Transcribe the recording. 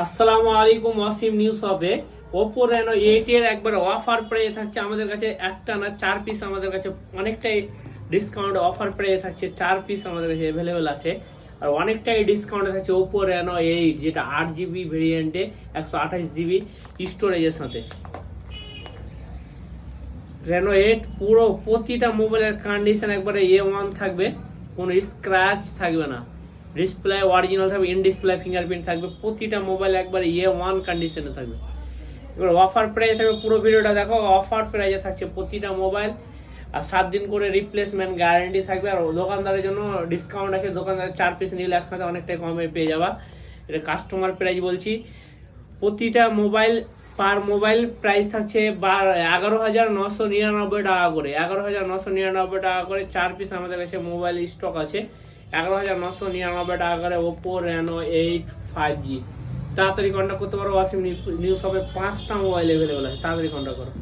আসসালামু আলাইকুম, ওয়াসিম নিউজ হবে। ওপো রেনো 8 এর একবার অফার প্রাইস থাকছে আমাদের কাছে, একটা না 4 পিস আমাদের কাছে অনেকটাই ডিসকাউন্ট অফার প্রাইস থাকছে, 4 পিস আমাদের কাছে অ্যাভেলেবেল আছে। আর অনেকটাই ডিসকাউন্ট থাকছে ওপো রেনো 8, যেটা 8 জিবি ভেরিয়েন্টে 128 জিবি স্টোরেজের সাথে। রেনো 8 পুরো প্রতিটা মোবাইলের কন্ডিশন একবারে A1 থাকবে, কোনো স্ক্র্যাচ থাকবে না, ডিসপ্লে অরিজিনাল থাকবে, ইন ডিসপ্লে ফিঙ্গারপ্রিন্ট থাকবে, প্রতিটা মোবাইল একবারে A1 কন্ডিশনে থাকবে। এবার অফার প্রাইস থাকবে, পুরো ভিডিওটা দেখো। অফার প্রাইসে থাকছে প্রতিটা মোবাইল, আর 7 দিন করে রিপ্লেসমেন্ট গ্যারান্টি থাকবে। আর দোকানদারের জন্য ডিসকাউন্ট আছে, দোকানদার 4 পিস নিলে একসাথে অনেকটাই কমে পেয়ে যাবা। এটা কাস্টমার প্রাইস বলছি। প্রতিটা মোবাইল পার মোবাইল প্রাইস থাকছে 11,999 টাকা করে, 11,999 টাকা করে 4 পিস আমাদের কাছে মোবাইল স্টক আছে। 11,999 টাকা করে ওপো রেনো 8 5G। তাড়াতাড়ি কন্ট্যাক্ট করতে পারো। ওয়াসিম নিউজ হবে, 5টা মোবাইল অ্যাভেলেবল আছে, তাড়াতাড়ি কন্ট্যাক্ট করো।